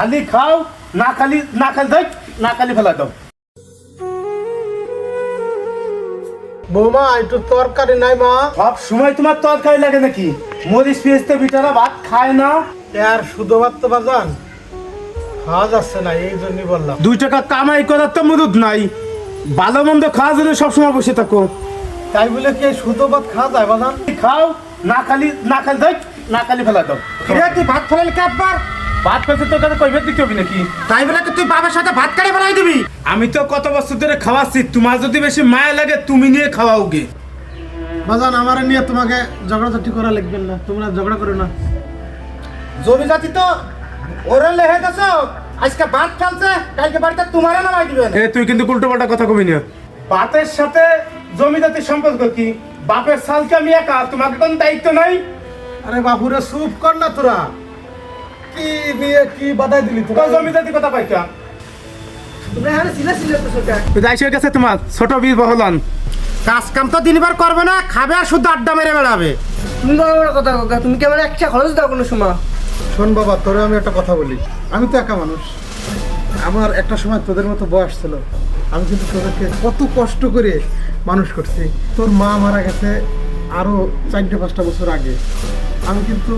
খালি খাও, না খালি দেখ, না খালি ফেলা দাও। বৌমা একটু তরকারি নাই মা? সব সময় তোমার তরকারি লাগে নাকি? মরিচ পেঁয়াজতে বিটারা ভাত খায় না। আর শুধু ভাত তো বাজান খাওয়া যাচ্ছে না, এই জন্যই বললাম। 2 টাকা কামাই করার তো মুরুদ নাই, ভালো মন্দ খাওয়ার জন্য সবসময় বসে থাকো। তাই বলে কি শুধু ভাত খাওয়া যায় বাজান? খাও, না খালি দেখ, না খালি ফেলা দাও। তুই ভাত ফেলালি কে আব্বার? ভাত পেতে তোর কাছে কইবে দিতে হবে নাকি? তাই বলে কি তুই বাবার সাথে ভাত কাড়ি বানাই দিবি? আমি তো কত বছর ধরে খাওয়াচ্ছি, তোমার যদি বেশি মায়া লাগে তুমি নিয়ে খাওয়াওগে। বাজান আমার নিয়ে তোমাকে ঝগড়াঝাটি করা লাগবে না, তোমরা ঝগড়া করো না। জমি জাতি তো ওরে লেহে দেছ, আজকে ভাত ফেলছে, কালকে বাড়িতে তোমারে নামাই দিবেন। এ তুই কিন্তু উল্টো পাল্টা কথা কবি না। ভাতের সাথে জমিদাতির সম্পর্ক কি? বাপের সালকে আমি একা, তোমাকে কোন দায়িত্ব নাই? আরে বাপুরে চুপ কর না তোরা, কি নিয়ে কি বাধাই দিলি তোরা? জমিদাতি কথা পাইকা তোমরা এখানে ছিলে তো সোটা। যাইছে গেছে তোমার ছোট বীর বহলান। কাজ কাম তো দিনবার করবে না, খাবে আর শুধু আড্ডা মেরে বেড়াবে। তুমি বড় বড় কথা কাকা, তুমি কি আমার একটা খরচ দাও কোনো সময়? শোন বাবা, তোরে আমি একটা কথা বলি, আমি তো একা মানুষ, আমার একটা সময় তোদের মতো বয়স ছিল, আমি কিন্তু তোদেরকে কত কষ্ট করে মানুষ করছি। তোর মা মারা গেছে আরো 4-5 বছর আগে, আমি কিন্তু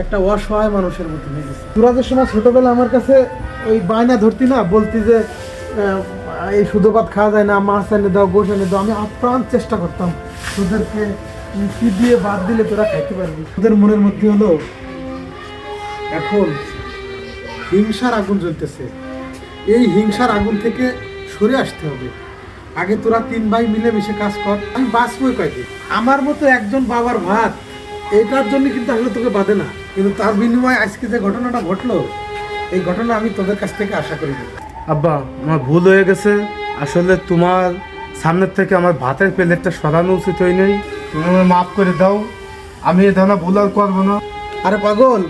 একটা অসহায় মানুষের মতো হয়ে গেছি। তোরা যে সময় ছোটবেলা আমার কাছে ওই বায়না ধরতি না, বলতি যে এই শুধু ভাত খাওয়া যায় না, মাছ এনে দাও, গোশ এনে দাও, আমি আপ্রাণ চেষ্টা করতাম তোদেরকে কি দিয়ে বাদ দিলে তোরা খাইতে পারবি। তোদের মনের মধ্যে হলো এখন হিংসার আগুন জ্বলতেছে, এই হিংসার আগুন থেকে সরে আসতে হবে। আগে তোরা 3 ভাই মিলে মিশে কাজ কর, আমি বাঁচবই কয়েকদিন। আমার মতো একজন বাবার ভাত, এটার জন্য কিন্তু আসলে তোকে বাঁধে না, কিন্তু তার বিনিময়ে আজকে যে ঘটনাটা ঘটলো, এই ঘটনা আমি তোদের কাছ থেকে আশা করি না। আব্বা, আমার ভুল হয়ে গেছে। আসলে তোমার সামনের থেকে আমার ভাতের প্লেটটা সরানো উচিত হয় নাই। তুমি আমায় মাফ করে দাও, আমি এ ধরনের ভুল আর করবো না। আরে পাগল,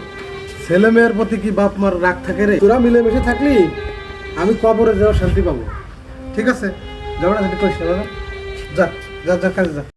ছেলে মেয়ের প্রতি কি বাপ মার রাগ থাকে রে? তোরা মিলেমিশে থাকলি আমি কবরে যাওয়া শান্তি পাবো। ঠিক আছে, ঝগড়া ঝাঁটি করিস না, যা যা যা কাজে যা।